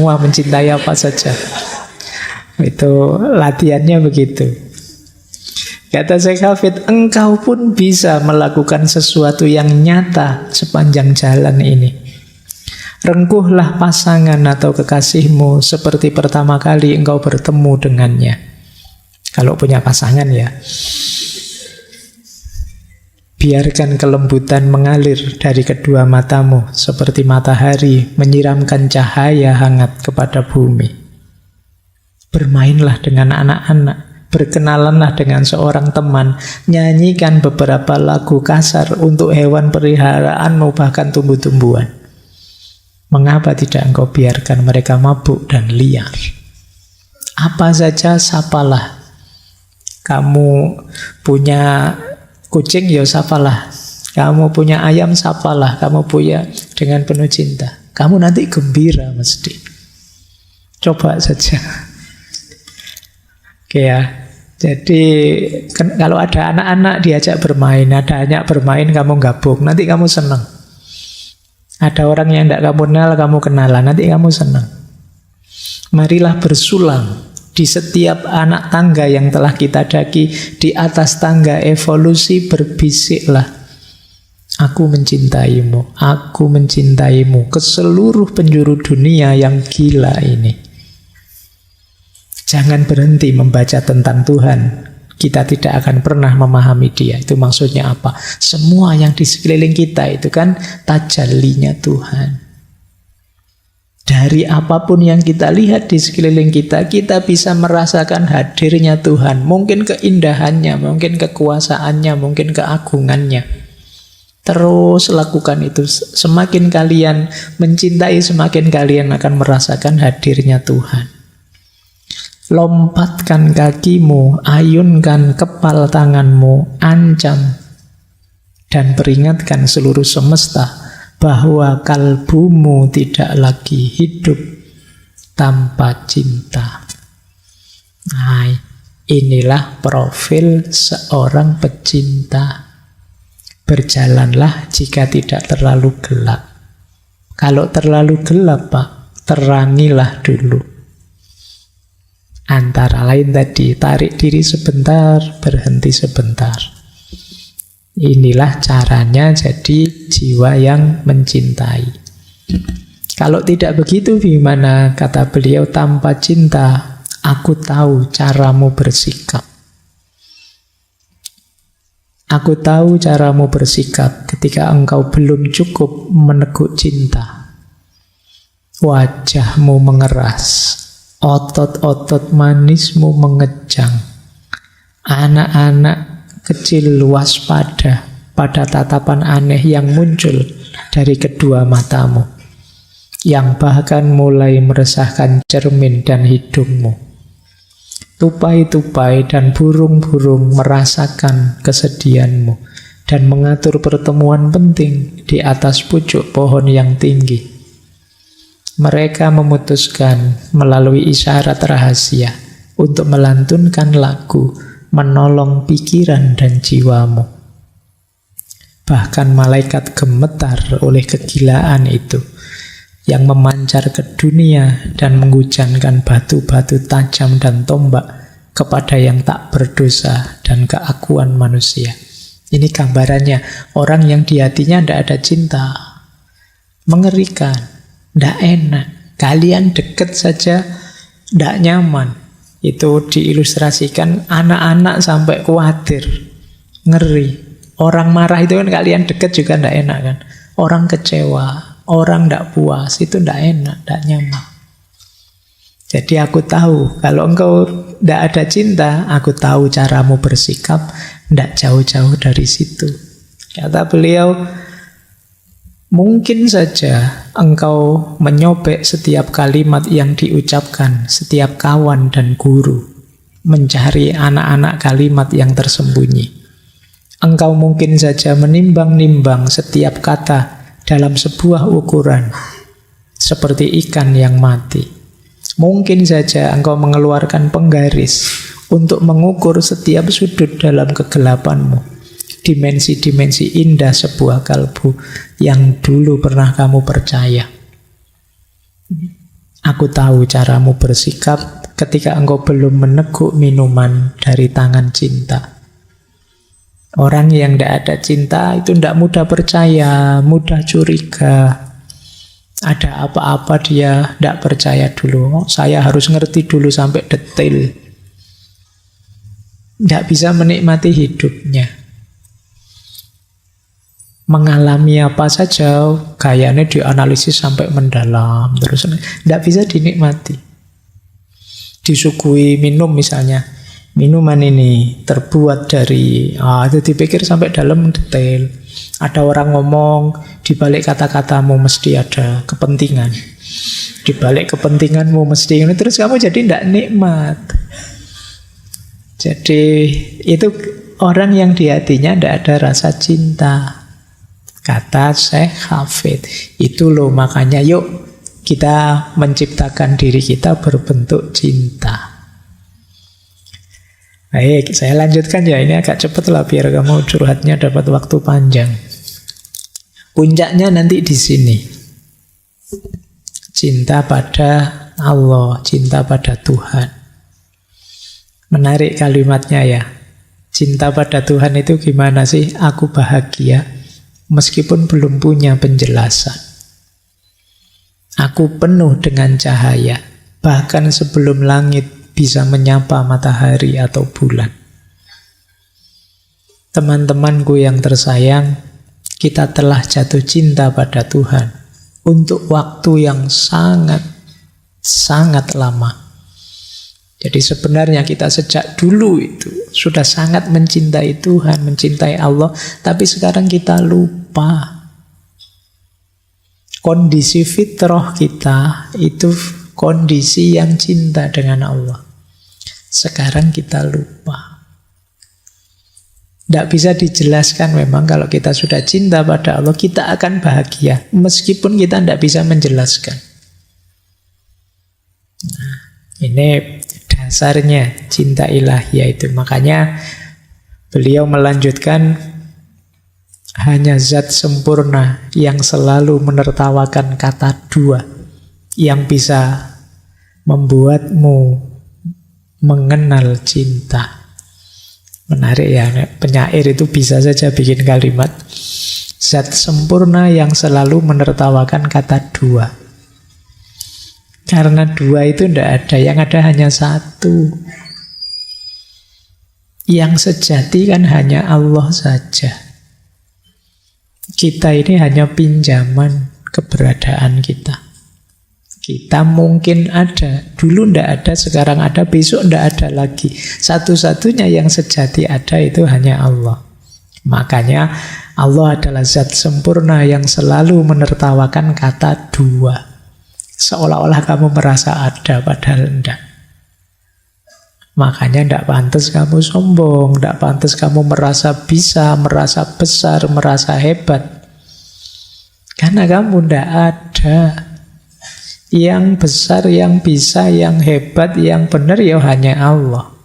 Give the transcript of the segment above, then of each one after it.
semua, mencintai apa saja. Itu latihannya begitu. Kata Syekh Hafid, engkau pun bisa melakukan sesuatu yang nyata sepanjang jalan ini. Rengkuhlah pasangan atau kekasihmu seperti pertama kali engkau bertemu dengannya. Kalau punya pasangan ya. Biarkan kelembutan mengalir dari kedua matamu seperti matahari menyiramkan cahaya hangat kepada bumi. Bermainlah dengan anak-anak, berkenalanlah dengan seorang teman, nyanyikan beberapa lagu kasar untuk hewan peliharaanmu, bahkan tumbuh-tumbuhan. Mengapa tidak engkau biarkan mereka mabuk dan liar? Apa saja sapalah. Kamu punya kucing, ya sapalah. Kamu punya ayam, sapalah. Kamu punya dengan penuh cinta. Kamu nanti gembira mesti. Coba saja. Oke ya. Jadi kalau ada anak-anak diajak bermain, ada anak bermain, kamu gabung, nanti kamu senang. Ada orang yang tidak kamu kenal, kamu kenalan, nanti kamu senang. Marilah bersulang di setiap anak tangga yang telah kita daki. Di atas tangga evolusi berbisiklah, aku mencintaimu, aku mencintaimu, ke seluruh penjuru dunia yang gila ini. Jangan berhenti membaca tentang Tuhan. Kita tidak akan pernah memahami Dia. Itu maksudnya apa? Semua yang di sekeliling kita itu kan tajallinya Tuhan. Dari apapun yang kita lihat di sekeliling kita, kita bisa merasakan hadirnya Tuhan. Mungkin keindahannya, mungkin kekuasaannya, mungkin keagungannya. Terus lakukan itu. Semakin kalian mencintai, semakin kalian akan merasakan hadirnya Tuhan. Lompatkan kakimu, ayunkan kepal tanganmu, ancam dan peringatkan seluruh semesta bahwa kalbumu tidak lagi hidup tanpa cinta. Nah, inilah profil seorang pecinta. Berjalanlah jika tidak terlalu gelap. Kalau terlalu gelap, Pak, terangilah dulu. Antara lain tadi, tarik diri sebentar, berhenti sebentar. Inilah caranya jadi jiwa yang mencintai. Kalau tidak begitu gimana? Kata beliau, tanpa cinta, aku tahu caramu bersikap. Aku tahu caramu bersikap ketika engkau belum cukup meneguk cinta. Wajahmu mengeras, otot-otot manismu mengejang. Anak-anak kecil waspada pada tatapan aneh yang muncul dari kedua matamu, yang bahkan mulai meresahkan cermin dan hidungmu. Tupai-tupai dan burung-burung merasakan kesedihanmu dan mengatur pertemuan penting di atas pucuk pohon yang tinggi. Mereka memutuskan melalui isyarat rahasia untuk melantunkan lagu, menolong pikiran dan jiwamu. Bahkan malaikat gemetar oleh kegilaan itu yang memancar ke dunia dan menghujankan batu-batu tajam dan tombak kepada yang tak berdosa dan keakuan manusia. Ini gambarannya orang yang di hatinya tidak ada cinta. Mengerikan. Tidak enak. Kalian deket saja tidak nyaman. Itu diilustrasikan anak-anak sampai khawatir, ngeri. Orang marah itu kan kalian deket juga tidak enak kan. Orang kecewa, orang tidak puas, itu tidak enak, tidak nyaman. Jadi aku tahu kalau engkau tidak ada cinta, aku tahu caramu bersikap, tidak jauh-jauh dari situ. Kata beliau, mungkin saja engkau menyobek setiap kalimat yang diucapkan, setiap kawan dan guru, mencari anak-anak kalimat yang tersembunyi. Engkau mungkin saja menimbang-nimbang setiap kata dalam sebuah ukuran, seperti ikan yang mati. Mungkin saja engkau mengeluarkan penggaris untuk mengukur setiap sudut dalam kegelapanmu. Dimensi-dimensi indah sebuah kalbu yang dulu pernah kamu percaya. Aku tahu caramu bersikap ketika engkau belum meneguk minuman dari tangan cinta. Orang yang tidak ada cinta itu tidak mudah percaya, mudah curiga. Ada apa-apa dia tidak percaya dulu. Saya harus ngerti dulu sampai detail. Tidak bisa menikmati hidupnya. Mengalami apa saja, gayanya dianalisis sampai mendalam. Terus tidak bisa dinikmati. Disuguhi minum misalnya. Minuman ini terbuat dari, itu dipikir sampai dalam detail. Ada orang ngomong, di balik kata-katamu mesti ada kepentingan. Di balik kepentinganmu mesti ini, terus kamu jadi tidak nikmat. Jadi itu orang yang di hatinya tidak ada rasa cinta. Kata Syekh Hafid, itu loh makanya yuk kita menciptakan diri kita berbentuk cinta. Baik, saya lanjutkan ya, ini agak cepat lah biar kamu curhatnya dapat waktu panjang. Puncaknya nanti di sini. Cinta pada Allah, cinta pada Tuhan. Menarik kalimatnya ya. Cinta pada Tuhan itu gimana sih? Aku bahagia meskipun belum punya penjelasan. Aku penuh dengan cahaya, bahkan sebelum langit bisa menyapa matahari atau bulan. Teman-temanku yang tersayang, kita telah jatuh cinta pada Tuhan untuk waktu yang sangat lama. Jadi sebenarnya kita sejak dulu itu sudah sangat mencintai Tuhan, mencintai Allah, tapi sekarang kita lupa. Kondisi fitrah kita itu kondisi yang cinta dengan Allah. Sekarang kita lupa. Tidak bisa dijelaskan memang kalau kita sudah cinta pada Allah, kita akan bahagia. Meskipun kita tidak bisa menjelaskan. Nah, ini dasarnya cinta ilahiyah itu. Makanya beliau melanjutkan, hanya zat sempurna yang selalu menertawakan kata dua yang bisa membuatmu mengenal cinta. Menarik ya, penyair itu bisa saja bikin kalimat zat sempurna yang selalu menertawakan kata dua. Karena dua itu tidak ada, yang ada hanya satu. Yang sejati kan hanya Allah saja. Kita ini hanya pinjaman keberadaan kita. Kita mungkin ada, dulu tidak ada, sekarang ada, besok tidak ada lagi. Satu-satunya yang sejati ada itu hanya Allah. Makanya Allah adalah zat sempurna yang selalu menertawakan kata dua. Seolah-olah kamu merasa ada, padahal tidak. Makanya tidak pantas kamu sombong, tidak pantas kamu merasa bisa, merasa besar, merasa hebat. Karena kamu tidak ada. Yang besar, yang bisa, yang hebat, yang benar ya hanya Allah.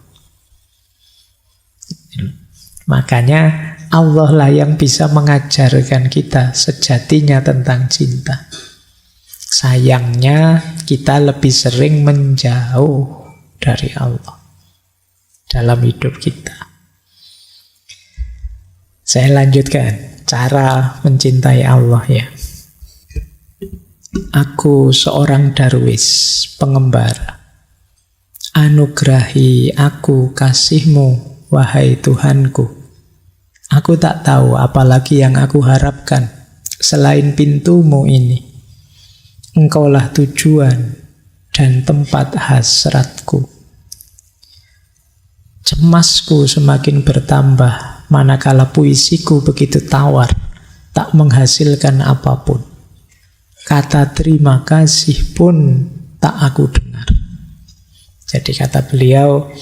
Makanya Allah lah yang bisa mengajarkan kita sejatinya tentang cinta. Sayangnya kita lebih sering menjauh dari Allah dalam hidup kita. Saya lanjutkan cara mencintai Allah ya. Aku seorang darwis, pengembara. Anugerahi aku kasih-Mu, wahai Tuhanku. Aku tak tahu apalagi yang aku harapkan selain pintu-Mu ini. Engkaulah tujuan dan tempat hasratku. Cemasku semakin bertambah manakala puisiku begitu tawar, tak menghasilkan apapun. Kata terima kasih pun tak aku dengar. Jadi kata beliau,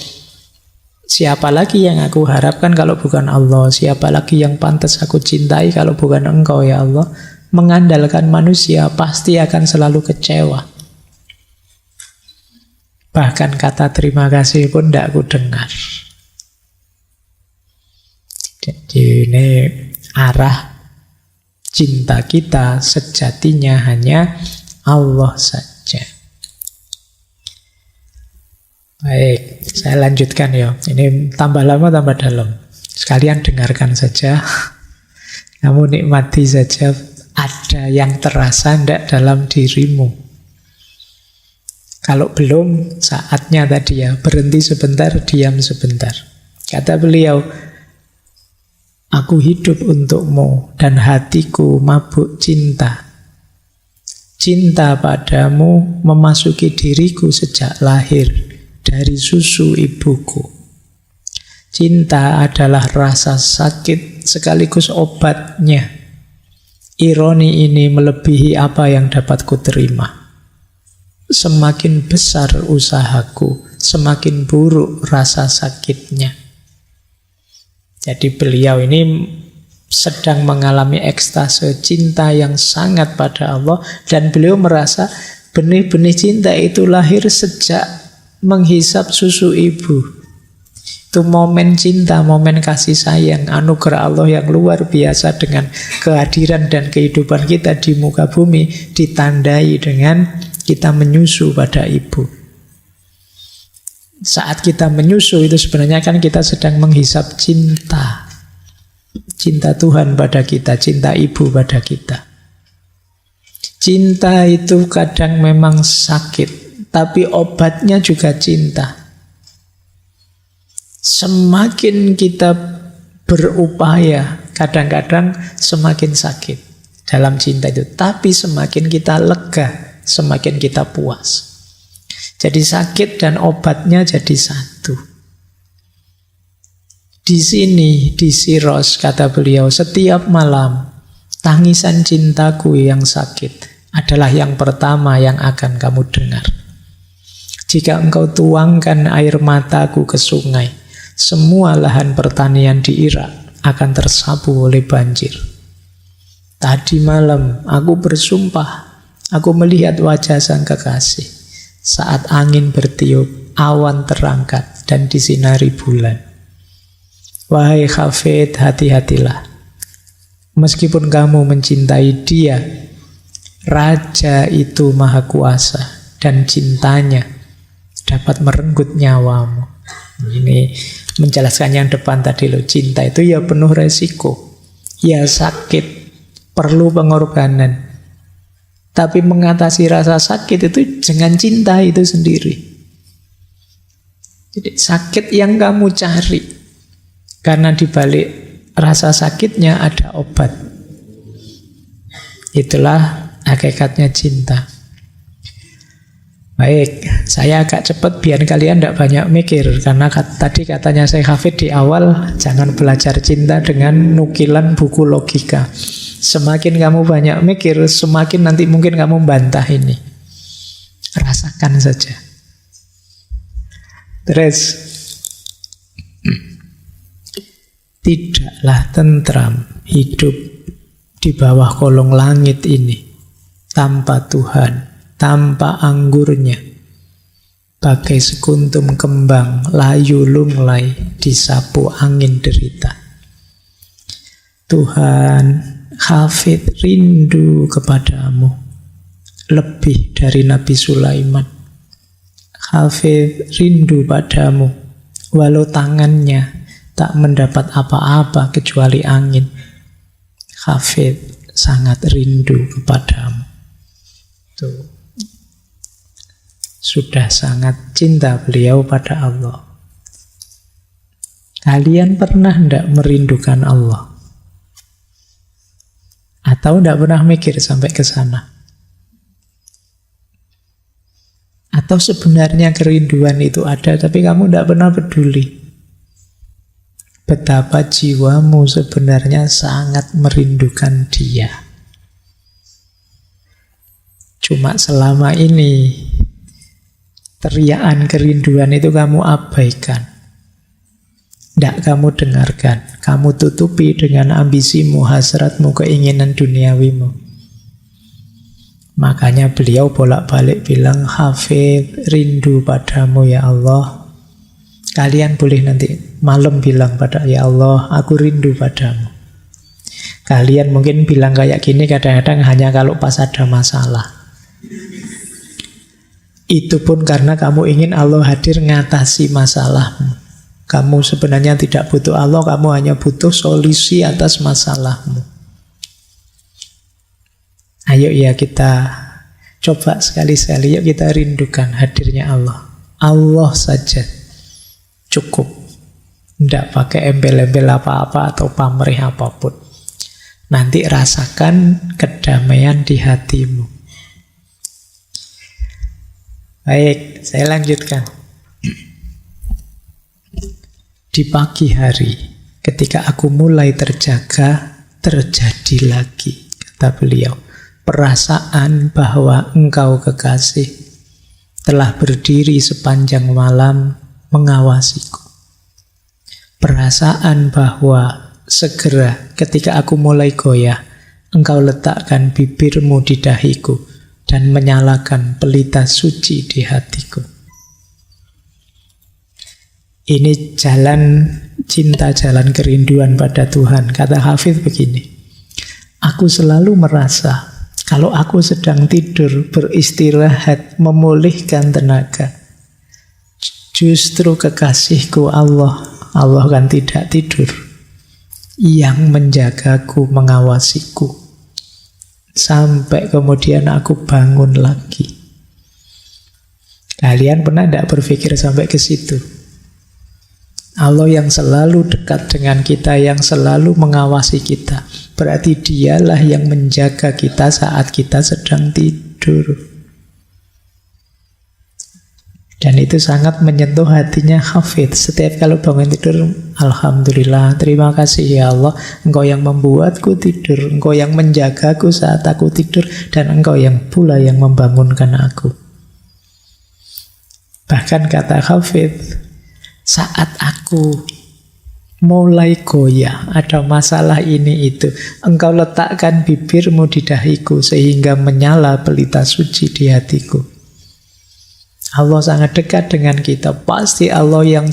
siapa lagi yang aku harapkan kalau bukan Allah? Siapa lagi yang pantas aku cintai kalau bukan Engkau ya Allah? Mengandalkan manusia pasti akan selalu kecewa. Bahkan kata terima kasih pun tidak aku dengar. Jadi ini arah cinta kita sejatinya hanya Allah saja. Baik, saya lanjutkan ya. Ini tambah lama tambah dalam. Sekalian dengarkan saja. Kamu nikmati saja. Ada yang terasa tidak dalam dirimu. Kalau belum, saatnya tadi ya, berhenti sebentar, diam sebentar. Kata beliau, aku hidup untukmu dan hatiku mabuk cinta. Cinta padamu memasuki diriku sejak lahir dari susu ibuku. Cinta adalah rasa sakit sekaligus obatnya. Ironi ini melebihi apa yang dapat kuterima. Semakin besar usahaku, semakin buruk rasa sakitnya. Jadi beliau ini sedang mengalami ekstase cinta yang sangat pada Allah, dan beliau merasa benih-benih cinta itu lahir sejak menghisap susu ibu. Itu momen cinta, momen kasih sayang, anugerah Allah yang luar biasa dengan kehadiran dan kehidupan kita di muka bumi ditandai dengan kita menyusu pada ibu. Saat kita menyusu itu sebenarnya kan kita sedang menghisap cinta. Cinta Tuhan pada kita, cinta ibu pada kita. Cinta itu kadang memang sakit, tapi obatnya juga cinta. Semakin kita berupaya, kadang-kadang semakin sakit dalam cinta itu. Tapi semakin kita lega, semakin kita puas. Jadi sakit dan obatnya jadi satu. Di sini, di Siros, kata beliau, setiap malam tangisan cintaku yang sakit adalah yang pertama yang akan kamu dengar. Jika engkau tuangkan air mataku ke sungai, semua lahan pertanian di Irak akan tersapu oleh banjir. Tadi malam aku bersumpah, aku melihat wajah sang kekasih saat angin bertiup, awan terangkat dan disinari bulan. Wahai Hafid, hati-hatilah. Meskipun kamu mencintai dia, Raja itu maha kuasa dan cintanya dapat merenggut nyawamu. Ini menjelaskan yang depan tadi loh. Cinta itu ya penuh resiko, ya sakit, perlu pengorbanan. Tapi mengatasi rasa sakit itu dengan cinta itu sendiri. Jadi sakit yang kamu cari, karena dibalik rasa sakitnya ada obat. Itulah hakikatnya cinta. Baik, saya agak cepat biar kalian tidak banyak mikir. Karena tadi katanya saya Hafid di awal, jangan belajar cinta dengan nukilan buku logika. Semakin kamu banyak mikir, semakin nanti mungkin kamu bantah ini. Rasakan saja. Terus, tidaklah tentram hidup di bawah kolong langit ini tanpa Tuhan, tanpa anggurnya, bagai sekuntum kembang layu lunglai disapu angin derita. Tuhan, Hafid rindu kepadamu lebih dari Nabi Sulaiman. Hafid rindu padamu walau tangannya tak mendapat apa-apa kecuali angin. Hafid sangat rindu kepadamu. Tuh. Sudah sangat cinta beliau pada Allah. Kalian pernah tidak merindukan Allah? Atau tidak pernah mikir sampai ke sana? Atau sebenarnya kerinduan itu ada, tapi kamu tidak pernah peduli? Betapa jiwamu sebenarnya sangat merindukan Dia. Cuma selama ini teriakan kerinduan itu kamu abaikan. Tidak kamu dengarkan. Kamu tutupi dengan ambisimu, hasratmu, keinginan duniawimu. Makanya beliau bolak-balik bilang, Hafid rindu padamu ya Allah. Kalian boleh nanti malam bilang pada ya Allah, aku rindu padamu. Kalian mungkin bilang kayak gini kadang-kadang hanya kalau pas ada masalah. Itu pun karena kamu ingin Allah hadir ngatasi masalahmu. Kamu sebenarnya tidak butuh Allah, kamu hanya butuh solusi atas masalahmu. Ayo ya kita coba sekali-sekali, yuk kita rindukan hadirnya Allah. Allah saja cukup. Tidak pakai embel-embel apa-apa atau pamrih apapun. Nanti rasakan kedamaian di hatimu. Baik, saya lanjutkan. Di pagi hari, ketika aku mulai terjaga, terjadi lagi, kata beliau, perasaan bahwa engkau kekasih telah berdiri sepanjang malam mengawasiku. Perasaan bahwa segera ketika aku mulai goyah, engkau letakkan bibirmu di dahiku dan menyalakan pelita suci di hatiku. Ini jalan cinta, jalan kerinduan pada Tuhan. Kata Hafidz begini, aku selalu merasa kalau aku sedang tidur, beristirahat, memulihkan tenaga, justru kekasihku Allah kan tidak tidur, yang menjagaku, mengawasiku, sampai kemudian aku bangun lagi. Kalian pernah tidak berpikir sampai ke situ? Allah yang selalu dekat dengan kita, yang selalu mengawasi kita, berarti dialah yang menjaga kita saat kita sedang tidur. Dan itu sangat menyentuh hatinya Hafidz. Setiap kalau bangun tidur, alhamdulillah, terima kasih ya Allah, Engkau yang membuatku tidur, Engkau yang menjagaku saat aku tidur, dan Engkau yang pula yang membangunkan aku. Bahkan kata Hafidz, saat aku mulai goyah, ada masalah ini itu, engkau letakkan bibirmu di dahiku sehingga menyala pelita suci di hatiku. Allah sangat dekat dengan kita. Pasti Allah yang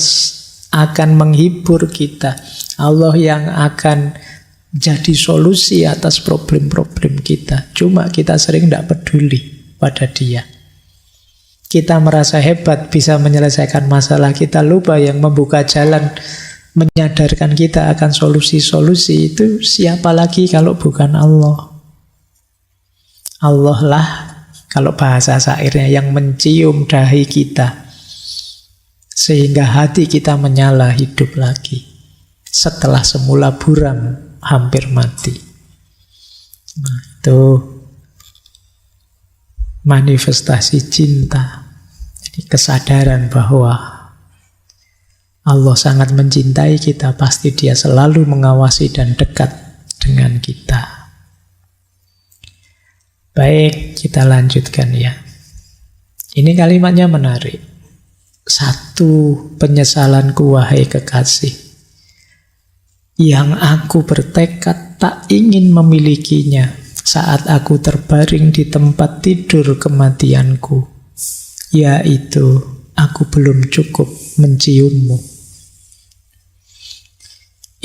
akan menghibur kita, Allah yang akan jadi solusi atas problem-problem kita. Cuma kita sering tidak peduli pada Dia. Kita merasa hebat bisa menyelesaikan masalah, kita lupa yang membuka jalan, menyadarkan kita akan solusi-solusi itu siapa lagi kalau bukan Allah. Allah lah, kalau bahasa syairnya, yang mencium dahi kita sehingga hati kita menyala hidup lagi setelah semula buram, hampir mati. Nah, itu manifestasi cinta. Jadi kesadaran bahwa Allah sangat mencintai kita, pasti Dia selalu mengawasi dan dekat dengan kita. Baik, kita lanjutkan ya. Ini kalimatnya menarik. Satu penyesalanku wahai kekasih, yang aku bertekad tak ingin memilikinya saat aku terbaring di tempat tidur kematianku, yaitu aku belum cukup menciummu.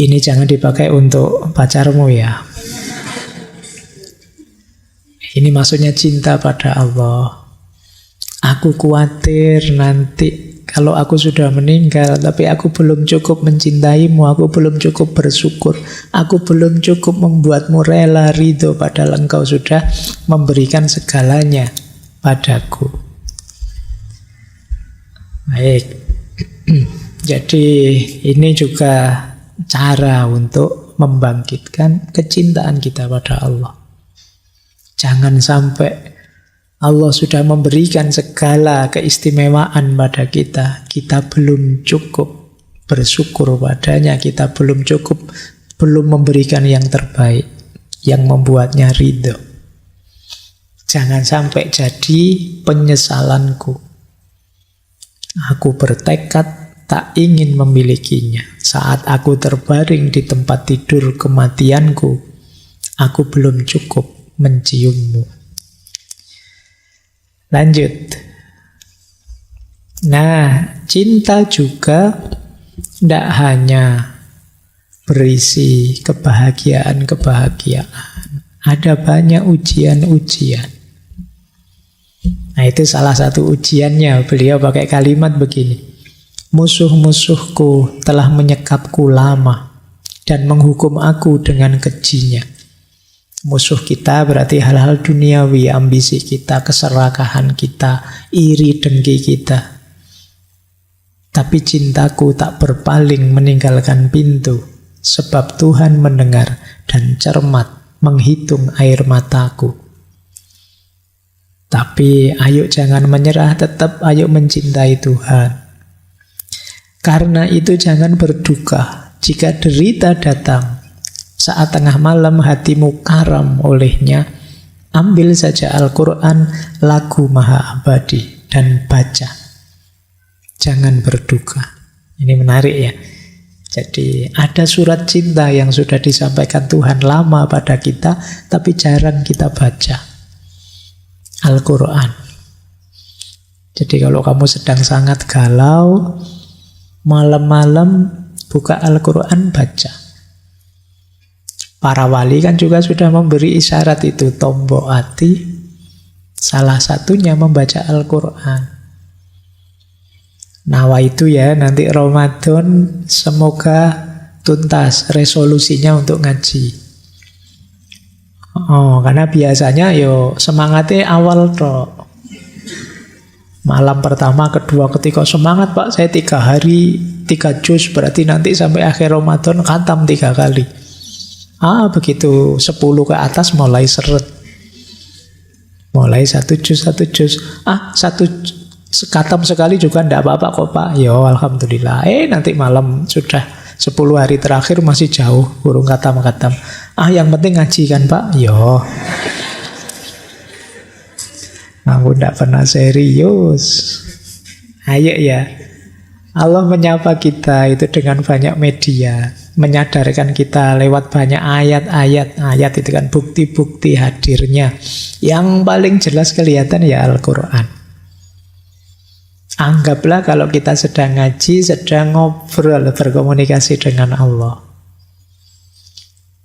Ini jangan dipakai untuk pacarmu ya. Ini maksudnya cinta pada Allah. Aku khawatir nanti kalau aku sudah meninggal, tapi aku belum cukup mencintaimu, aku belum cukup bersyukur, aku belum cukup membuatmu rela ridho, padahal engkau sudah memberikan segalanya padaku. Baik. Jadi ini juga cara untuk membangkitkan kecintaan kita pada Allah. Jangan sampai Allah sudah memberikan segala keistimewaan pada kita, kita belum cukup bersyukur padanya, kita belum cukup, belum memberikan yang terbaik, yang membuatnya ridho. Jangan sampai jadi penyesalanku. Aku bertekad tak ingin memilikinya. Saat aku terbaring di tempat tidur kematianku, aku belum cukup menciummu. Lanjut. Nah, cinta juga tidak hanya berisi kebahagiaan-kebahagiaan. Ada banyak ujian-ujian. Nah, itu salah satu ujiannya. Beliau pakai kalimat begini. Musuh-musuhku telah menyekapku lama dan menghukum aku dengan kejinya. Musuh kita berarti hal-hal duniawi, ambisi kita, keserakahan kita, iri dengki kita. Tapi cintaku tak berpaling meninggalkan pintu, sebab Tuhan mendengar dan cermat menghitung air mataku. Tapi ayo jangan menyerah, tetap ayo mencintai Tuhan. Karena itu jangan berduka jika derita datang. Saat tengah malam hatimu karam olehnya, ambil saja Al-Quran, lagu maha abadi, dan baca. Jangan berduka. Ini menarik ya. Jadi ada surat cinta yang sudah disampaikan Tuhan lama pada kita, tapi jarang kita baca. Al-Quran. Jadi kalau kamu sedang sangat galau, malam-malam buka Al-Quran, baca. Para wali kan juga sudah memberi isyarat itu, tombok hati, salah satunya membaca Al-Quran. Nawa itu ya, nanti Ramadan semoga tuntas resolusinya untuk ngaji. Karena biasanya semangatnya awal toh. Malam pertama, kedua, ketiga semangat Pak, saya 3 hari 3 juz, berarti nanti sampai akhir Ramadan khatam 3 kali. Begitu 10 ke atas mulai seret. Mulai 1 juz. 1 khatam sekali juga enggak apa-apa kok Pak. Alhamdulillah. Nanti malam sudah 10 hari terakhir masih jauh, burung khatam-khatam. Yang penting ngaji kan Pak? Aku tidak pernah serius. Ayo ya. Allah menyapa kita itu dengan banyak media, menyadarkan kita lewat banyak ayat-ayat. Ayat itu kan bukti-bukti hadirnya. Yang paling jelas kelihatan ya Al-Quran. Anggaplah kalau kita sedang ngaji, sedang ngobrol, berkomunikasi dengan Allah.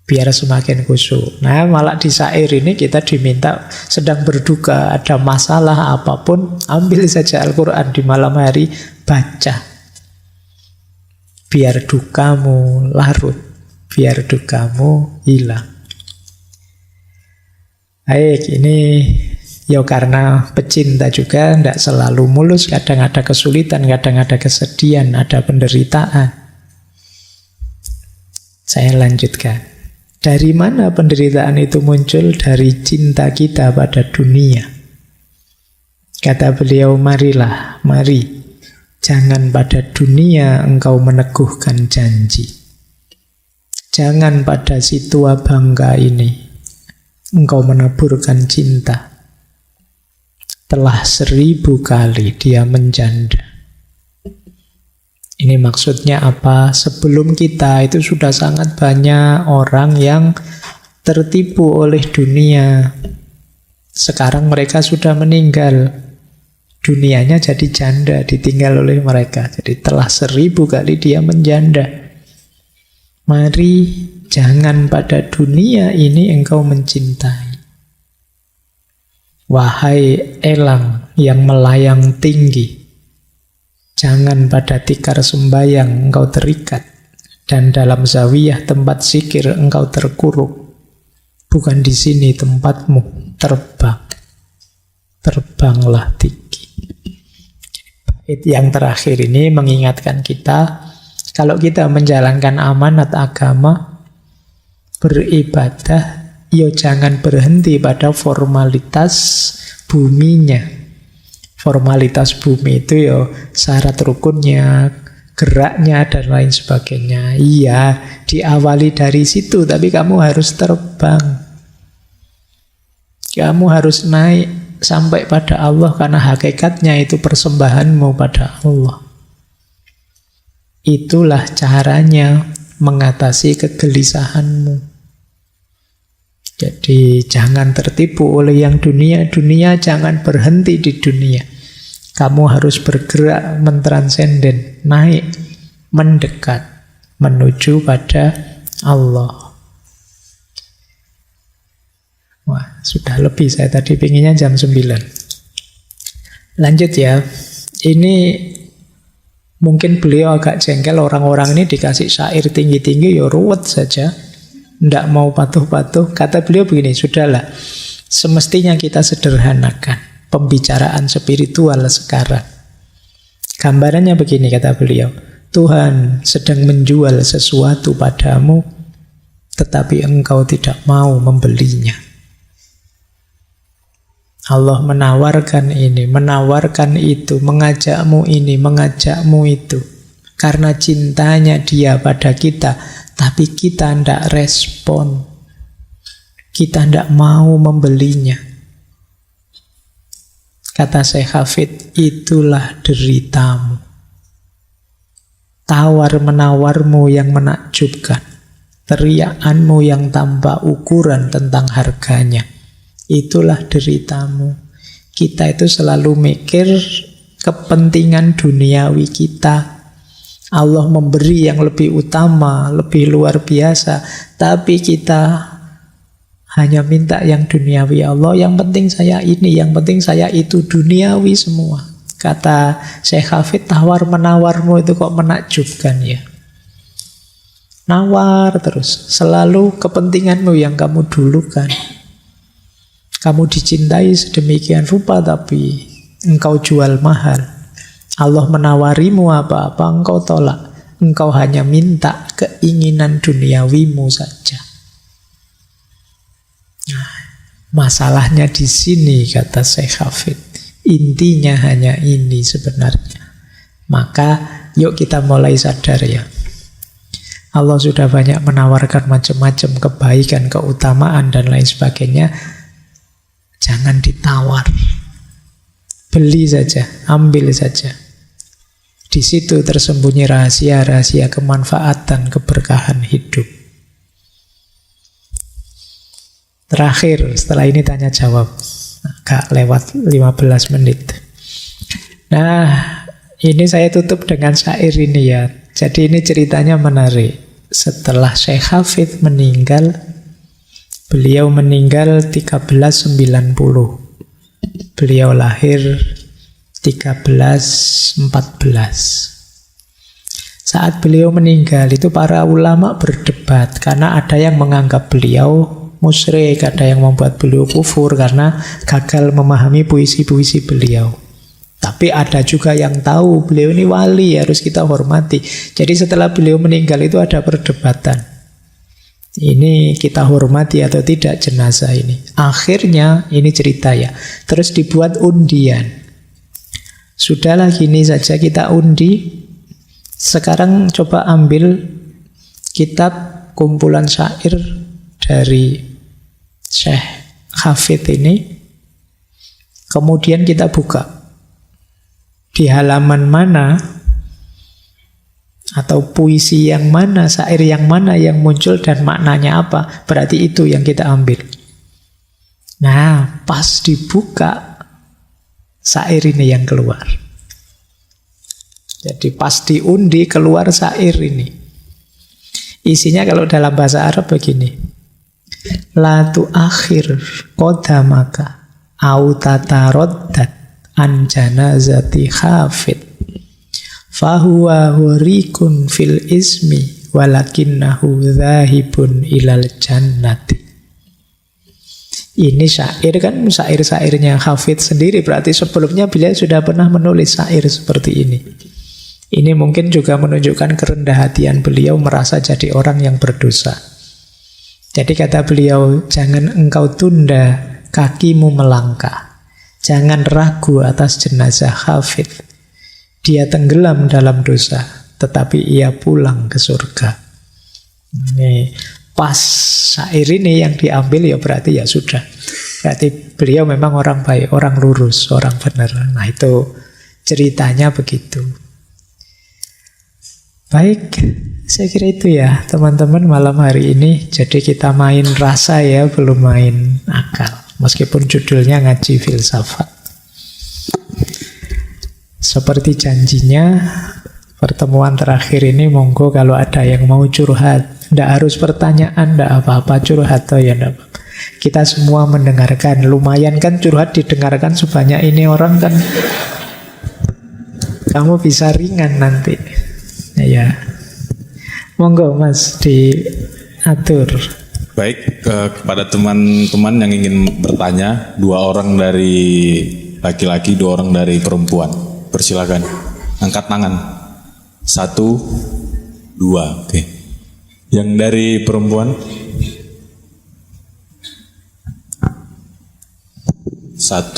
Biar semakin khusyuk. Nah, malah di syair ini kita diminta sedang berduka, ada masalah apapun, ambil saja Al-Quran di malam hari, baca. Biar dukamu larut, biar dukamu hilang. Baik, ini karena pecinta juga tidak selalu mulus, kadang ada kesulitan, kadang ada kesedihan, ada penderitaan. Saya lanjutkan. Dari mana penderitaan itu muncul? Dari cinta kita pada dunia. Kata beliau, mari, jangan pada dunia engkau meneguhkan janji. Jangan pada si tua bangga ini engkau menaburkan cinta. Telah 1000 kali dia menjanda. Ini maksudnya apa? Sebelum kita itu sudah sangat banyak orang yang tertipu oleh dunia. Sekarang mereka sudah meninggal. Dunianya jadi janda, ditinggal oleh mereka. Jadi telah 1000 kali dia menjanda. Mari, jangan pada dunia ini engkau mencintai. Wahai elang yang melayang tinggi, jangan pada tikar sembayang engkau terikat, dan dalam zawiyah tempat zikir engkau terkuruk. Bukan di sini tempatmu, terbang. Terbanglah tinggi. Bait yang terakhir ini mengingatkan kita, kalau kita menjalankan amanat agama, beribadah, jangan berhenti pada formalitas buminya. Formalitas bumi itu syarat rukunnya, geraknya, dan lain sebagainya. Iya, diawali dari situ, tapi kamu harus terbang. Kamu harus naik sampai pada Allah, karena hakikatnya itu persembahanmu pada Allah. Itulah caranya mengatasi kegelisahanmu. Jadi jangan tertipu oleh yang dunia, jangan berhenti di dunia. Kamu harus bergerak mentransenden, naik, mendekat, menuju pada Allah. Wah, sudah lebih, saya tadi pinginnya jam 9. Lanjut ya. Ini mungkin beliau agak jengkel, orang-orang ini dikasih syair tinggi-tinggi ya ruwet saja, tidak mau patuh-patuh. Kata beliau begini, sudahlah, semestinya kita sederhanakan pembicaraan spiritual sekarang. Gambarannya begini, kata beliau, Tuhan sedang menjual sesuatu padamu, tetapi engkau tidak mau membelinya. Allah menawarkan ini, menawarkan itu, mengajakmu ini, mengajakmu itu. Karena cintanya dia pada kita, tapi kita tidak respon. Kita tidak mau membelinya. Kata Syekh Hafid, itulah deritamu. Tawar-menawarmu yang menakjubkan, teriakanmu yang tanpa ukuran tentang harganya, itulah deritamu. Kita itu selalu mikir kepentingan duniawi kita. Allah memberi yang lebih utama, lebih luar biasa, tapi kita hanya minta yang duniawi. Allah, yang penting saya ini, yang penting saya itu, duniawi semua. Kata Syekh Hafid, tawar-menawarmu itu kok menakjubkan ya. Nawar terus, selalu kepentinganmu yang kamu dulukan. Kamu dicintai sedemikian rupa, tapi engkau jual mahal. Allah menawarimu apa-apa, engkau tolak. Engkau hanya minta keinginan duniawimu saja. Nah, masalahnya di sini, kata Syekh Hafid. Intinya hanya ini sebenarnya. Maka yuk kita mulai sadar ya. Allah sudah banyak menawarkan macam-macam kebaikan, keutamaan dan lain sebagainya. Jangan ditawar. Beli saja, ambil saja. Di situ tersembunyi rahasia-rahasia kemanfaatan, keberkahan hidup. Terakhir, setelah ini tanya jawab. Agak lewat 15 menit. Nah, ini saya tutup dengan syair ini ya. Jadi ini ceritanya menarik. Setelah Syekh Hafid meninggal, beliau meninggal 1390. Beliau lahir 1314. Saat beliau meninggal itu para ulama berdebat karena ada yang menganggap beliau musyrik, ada yang membuat beliau kufur karena gagal memahami puisi-puisi beliau. Tapi ada juga yang tahu beliau ini wali, harus kita hormati. Jadi setelah beliau meninggal itu ada perdebatan. Ini kita hormati atau tidak jenazah ini. Akhirnya ini cerita ya. Terus dibuat undian. Sudahlah gini saja kita undi. Sekarang coba ambil kitab kumpulan syair dari Syekh Hafid ini. Kemudian kita buka. Di halaman mana atau puisi yang mana, syair yang mana yang muncul dan maknanya apa, berarti itu yang kita ambil. Nah, pas dibuka syair ini yang keluar. Jadi pas diundi keluar syair ini. Isinya kalau dalam bahasa Arab begini. La tu'akhir qadamaka au tataraddat an janazati Hafid fahuwa hurikun fil ismi walakinnahu dhahibun ilal jannati. Ini syair kan, syair-syairnya Hafid sendiri, berarti sebelumnya beliau sudah pernah menulis syair seperti ini. Ini mungkin juga menunjukkan kerendah hatian beliau merasa jadi orang yang berdosa. Jadi kata beliau, jangan engkau tunda kakimu melangkah. Jangan ragu atas jenazah Hafid. Dia tenggelam dalam dosa, tetapi ia pulang ke surga. Ini pas syair ini yang diambil ya berarti ya sudah. Berarti beliau memang orang baik, orang lurus, orang benar. Nah itu ceritanya begitu. Baik, saya kira itu ya teman-teman malam hari ini. Jadi kita main rasa ya, belum main akal. Meskipun judulnya ngaji filsafat. Seperti janjinya, pertemuan terakhir ini monggo kalau ada yang mau curhat. Tidak harus pertanyaan, tidak apa-apa, curhat atau ya tidak apa-apa. Kita semua mendengarkan. Lumayan kan curhat didengarkan sebanyak ini orang kan. Kamu bisa ringan nanti. Ya. Monggo Mas diatur. Baik, kepada teman-teman yang ingin bertanya, 2 orang dari laki-laki, 2 orang dari perempuan. Persilakan, angkat tangan. 1, 2, oke. Yang dari perempuan? 1,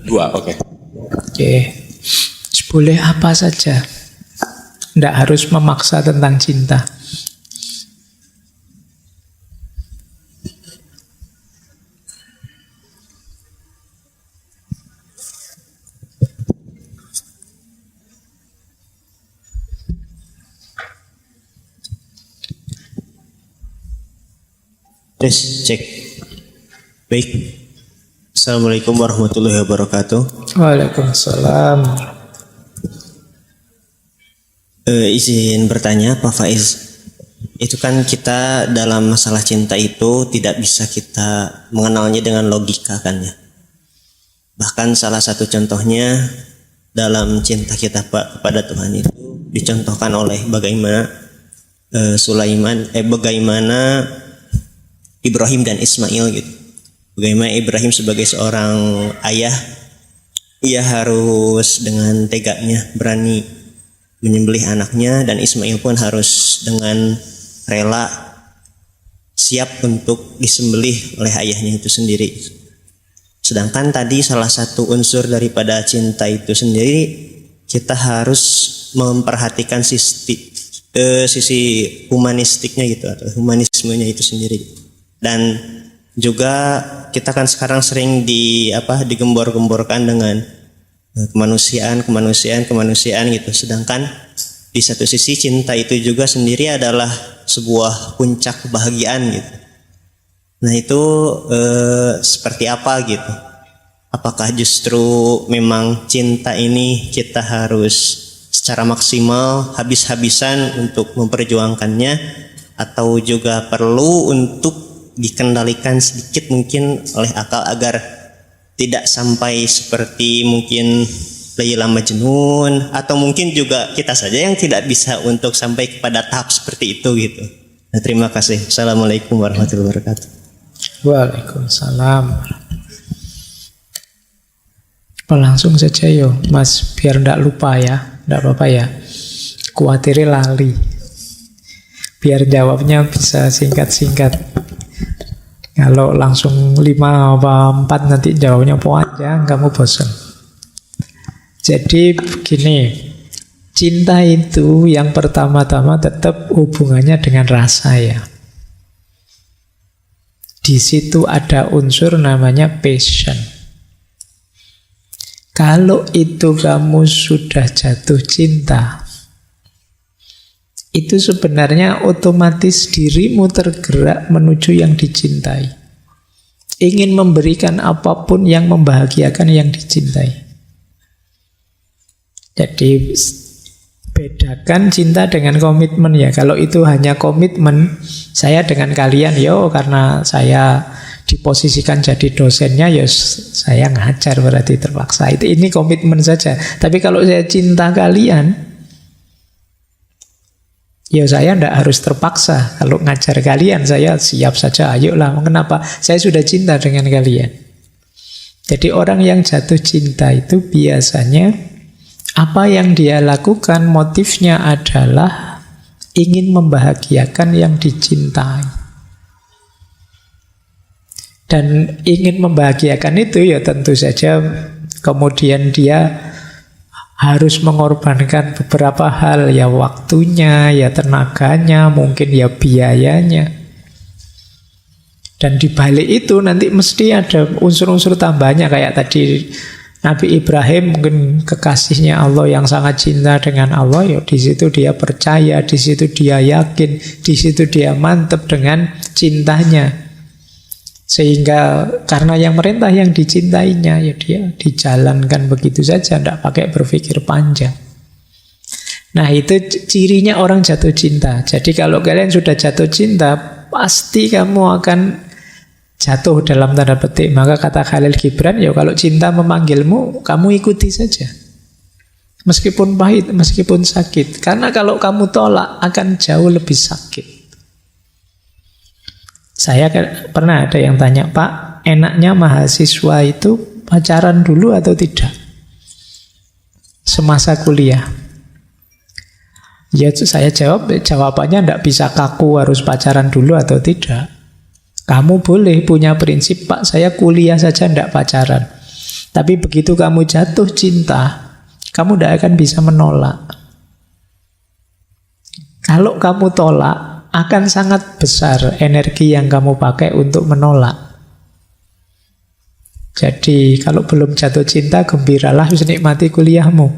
2, oke. Oke. Boleh apa saja. Tidak harus memaksa tentang cinta. Tes, cek. Baik. Assalamualaikum warahmatullahi wabarakatuh. Waalaikumsalam. Izin bertanya Pak Faiz. Itu kan kita dalam masalah cinta itu tidak bisa kita mengenalnya dengan logika kan ya. Bahkan salah satu contohnya dalam cinta kita kepada Tuhan itu dicontohkan oleh bagaimana bagaimana Ibrahim dan Ismail gitu. Bagaimana Ibrahim sebagai seorang ayah, ia harus dengan teganya berani menyembelih anaknya, dan Ismail pun harus dengan rela siap untuk disembelih oleh ayahnya itu sendiri. Sedangkan tadi salah satu unsur daripada cinta itu sendiri, kita harus memperhatikan sisi humanistiknya gitu, atau humanismenya itu sendiri. Dan juga kita kan sekarang sering digembor-gemborkan dengan kemanusiaan gitu. Sedangkan di satu sisi cinta itu juga sendiri adalah sebuah puncak kebahagiaan gitu. Nah itu seperti apa gitu? Apakah justru memang cinta ini kita harus secara maksimal habis-habisan untuk memperjuangkannya, atau juga perlu untuk dikendalikan sedikit mungkin oleh akal agar tidak sampai seperti mungkin Laila Majnun, atau mungkin juga kita saja yang tidak bisa untuk sampai kepada tahap seperti itu gitu. Nah, terima kasih. Assalamualaikum warahmatullahi wabarakatuh. Waalaikumsalam. Langsung saja yo Mas, biar ndak lupa ya. Ndak apa-apa ya. Kuatirnya lali. Biar jawabnya bisa singkat-singkat. Kalau langsung 5 apa 4 nanti jawabnya panjang, kamu bosan. Jadi begini, cinta itu yang pertama-tama tetap hubungannya dengan rasa ya. Di situ ada unsur namanya passion. Kalau itu kamu sudah jatuh cinta, itu sebenarnya otomatis dirimu tergerak menuju yang dicintai. Ingin memberikan apapun yang membahagiakan yang dicintai. Jadi bedakan cinta dengan komitmen ya. Kalau itu hanya komitmen, saya dengan kalian karena saya diposisikan jadi dosennya saya ngajar berarti terpaksa. Ini komitmen saja. Tapi kalau saya cinta kalian, saya tidak harus terpaksa. Kalau ngajar kalian, saya siap saja, ayolah. Kenapa? Saya sudah cinta dengan kalian. Jadi orang yang jatuh cinta itu biasanya apa yang dia lakukan motifnya adalah ingin membahagiakan yang dicintai. Dan ingin membahagiakan itu tentu saja kemudian dia harus mengorbankan beberapa hal, waktunya, tenaganya, mungkin biayanya. Dan di balik itu nanti mesti ada unsur-unsur tambahnya, kayak tadi Nabi Ibrahim mungkin kekasihnya Allah yang sangat cinta dengan Allah, di situ dia percaya, di situ dia yakin, di situ dia mantap dengan cintanya. Sehingga karena yang merintah yang dicintainya, dia dijalankan begitu saja, tidak pakai berpikir panjang. Nah, itu cirinya orang jatuh cinta. Jadi kalau kalian sudah jatuh cinta, pasti kamu akan jatuh dalam tanda petik. Maka kata Khalil Gibran, ya kalau cinta memanggilmu, kamu ikuti saja. Meskipun pahit, meskipun sakit. Karena kalau kamu tolak, akan jauh lebih sakit. Saya pernah ada yang tanya, Pak, enaknya mahasiswa itu pacaran dulu atau tidak? Semasa kuliah. Ya saya jawab, jawabannya tidak bisa kaku harus pacaran dulu atau tidak. Kamu boleh punya prinsip, Pak, saya kuliah saja tidak pacaran. Tapi begitu kamu jatuh cinta, kamu tidak akan bisa menolak. Kalau kamu tolak, akan sangat besar energi yang kamu pakai untuk menolak. Jadi kalau belum jatuh cinta, gembiralah, nikmati kuliahmu.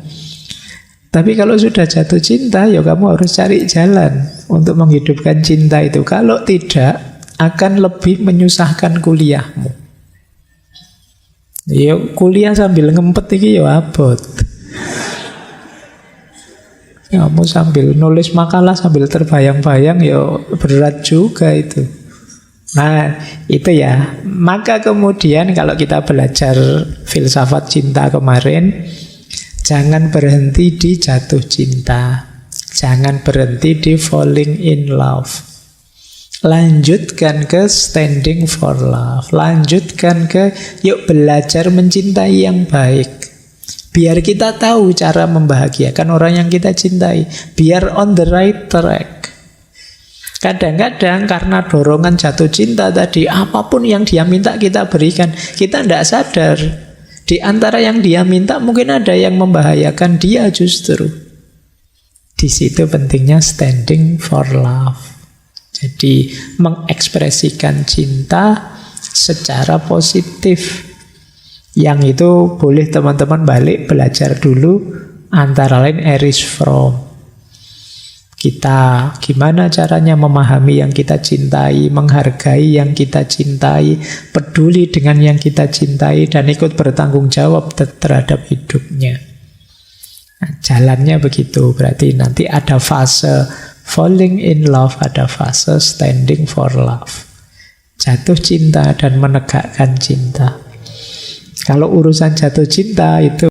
Tapi kalau sudah jatuh cinta, ya kamu harus cari jalan untuk menghidupkan cinta itu. Kalau tidak, akan lebih menyusahkan kuliahmu. Ya kuliah sambil ngempet iki ya abot. Kamu sambil nulis makalah sambil terbayang-bayang ya berat juga itu. Nah, itu ya. Maka kemudian kalau kita belajar filsafat cinta kemarin, jangan berhenti di jatuh cinta. Jangan berhenti di falling in love. Lanjutkan ke standing for love. Lanjutkan ke yuk belajar mencintai yang baik. Biar kita tahu cara membahagiakan orang yang kita cintai. Biar on the right track. Kadang-kadang karena dorongan jatuh cinta tadi, apapun yang dia minta kita berikan, kita tidak sadar. Di antara yang dia minta mungkin ada yang membahayakan dia justru. Di situ pentingnya standing for love. Jadi mengekspresikan cinta secara positif. Yang itu boleh teman-teman balik belajar dulu, antara lain Erich Fromm. Kita gimana caranya memahami yang kita cintai, menghargai yang kita cintai, peduli dengan yang kita cintai, dan ikut bertanggung jawab terhadap hidupnya. Nah, jalannya begitu. Berarti nanti ada fase falling in love, ada fase standing for love. Jatuh cinta dan menegakkan cinta. Kalau urusan jatuh cinta itu